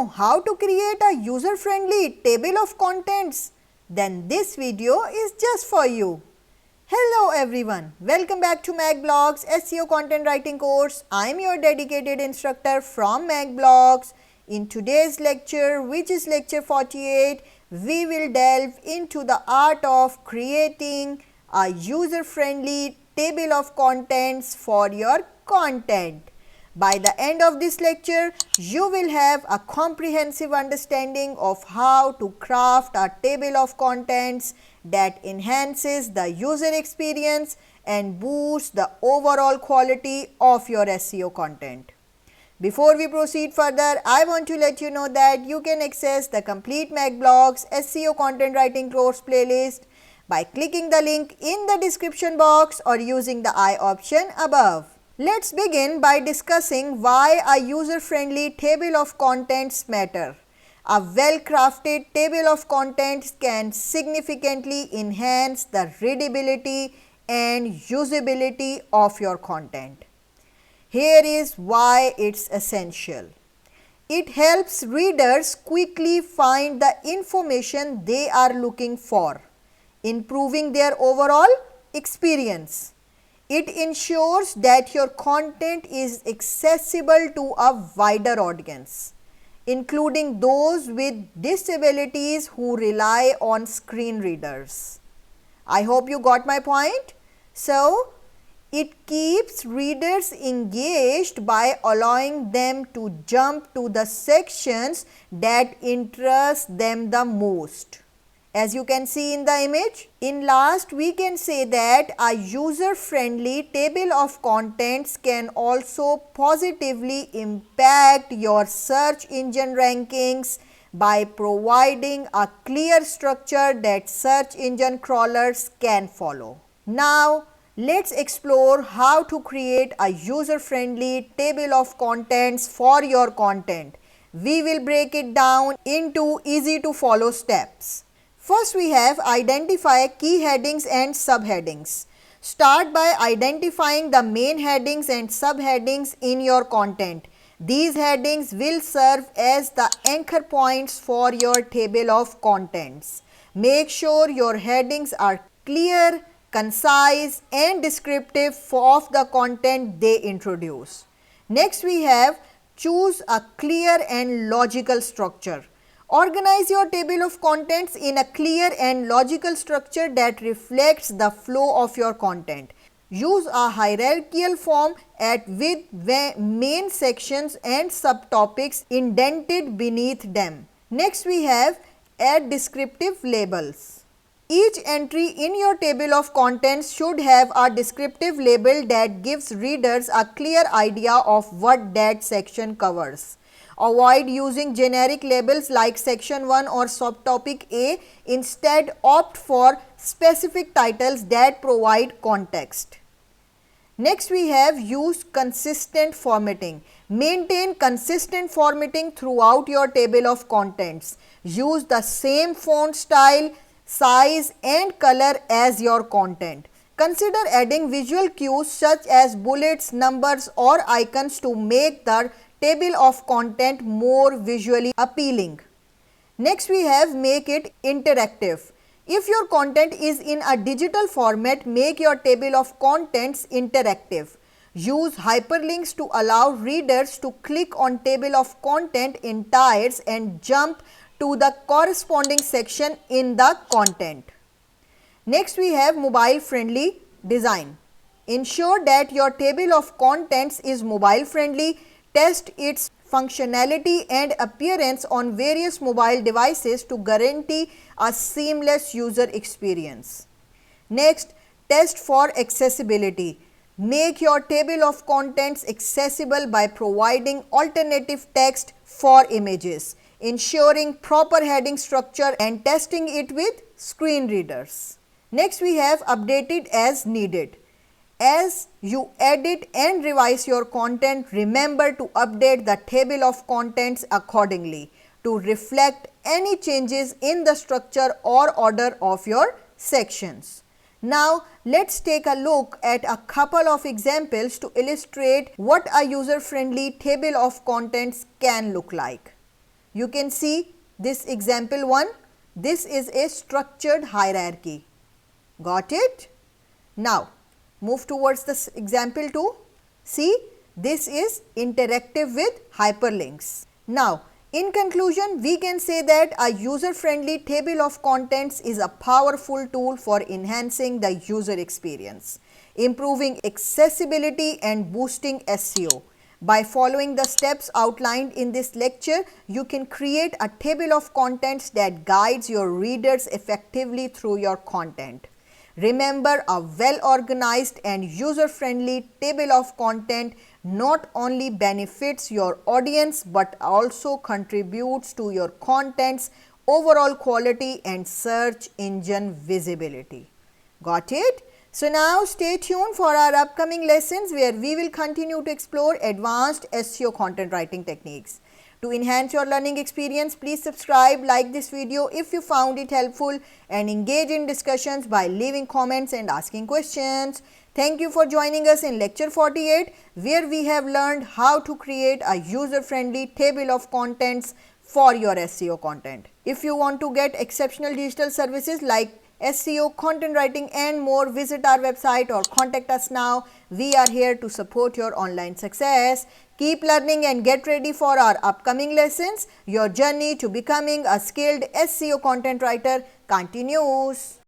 know how to create a user-friendly table of contents? Then this video is just for you. Hello everyone, welcome back to makblogs SEO content writing course. I am your dedicated instructor from makblogs. In today's lecture, which is lecture 48, we will delve into the art of creating a user-friendly table of contents for your content. By the end of this lecture, you will have a comprehensive understanding of how to craft a table of contents that enhances the user experience and boosts the overall quality of your SEO content. Before we proceed further, I want to let you know that you can access the complete makblogs SEO content writing course playlist by clicking the link in the description box or using the I option above. Let's begin by discussing why a user-friendly table of contents matter. A well-crafted table of contents can significantly enhance the readability and usability of your content. Here is why it's essential. It helps readers quickly find the information they are looking for, improving their overall experience. It ensures that your content is accessible to a wider audience, including those with disabilities who rely on screen readers. I hope you got my point. So, it keeps readers engaged by allowing them to jump to the sections that interest them the most. As you can see in the image, in last we can say that a user-friendly table of contents can also positively impact your search engine rankings by providing a clear structure that search engine crawlers can follow. Now, let's explore how to create a user-friendly table of contents for your content. We will break it down into easy to follow steps. First, we have identify key headings and subheadings. Start by identifying the main headings and subheadings in your content. These headings will serve as the anchor points for your table of contents. Make sure your headings are clear, concise and descriptive of the content they introduce. Next, we have choose a clear and logical structure. Organize your table of contents in a clear and logical structure that reflects the flow of your content. Use a hierarchical form with main sections and subtopics indented beneath them. Next, we have add descriptive labels. Each entry in your table of contents should have a descriptive label that gives readers a clear idea of what that section covers. Avoid using generic labels like section 1 or subtopic A. Instead, opt for specific titles that provide context. Next, we have use consistent formatting. Maintain consistent formatting throughout your table of contents. Use the same font style, size and color as your content. Consider adding visual cues such as bullets, numbers or icons to make the table of content more visually appealing. Next, we have make it interactive. If your content is in a digital format, make your table of contents interactive. Use hyperlinks to allow readers to click on table of content entires and jump to the corresponding section in the content. Next, we have mobile friendly design. Ensure that your table of contents is mobile friendly. Test its functionality and appearance on various mobile devices to guarantee a seamless user experience. Next, test for accessibility. Make your table of contents accessible by providing alternative text for images, ensuring proper heading structure and testing it with screen readers. Next, we have updated as needed. As you edit and revise your content, remember to update the table of contents accordingly to reflect any changes in the structure or order of your sections. Now, let's take a look at a couple of examples to illustrate what a user-friendly table of contents can look like. You can see this example 1. This is a structured hierarchy. Got it? Now, move towards this example 2. See, this is interactive with hyperlinks. Now, in conclusion, we can say that a user-friendly table of contents is a powerful tool for enhancing the user experience, improving accessibility and boosting SEO. By following the steps outlined in this lecture, you can create a table of contents that guides your readers effectively through your content. Remember, a well-organized and user-friendly table of content not only benefits your audience but also contributes to your content's overall quality and search engine visibility. Got it? So now stay tuned for our upcoming lessons where we will continue to explore advanced SEO content writing techniques. To enhance your learning experience, please subscribe, like this video if you found it helpful, and engage in discussions by leaving comments and asking questions. Thank you for joining us in lecture 48, where we have learned how to create a user-friendly table of contents for your SEO content. If you want to get exceptional digital services like SEO, content writing and more, visit our website or contact us now. We are here to support your online success. Keep learning and get ready for our upcoming lessons. Your journey to becoming a skilled SEO content writer continues.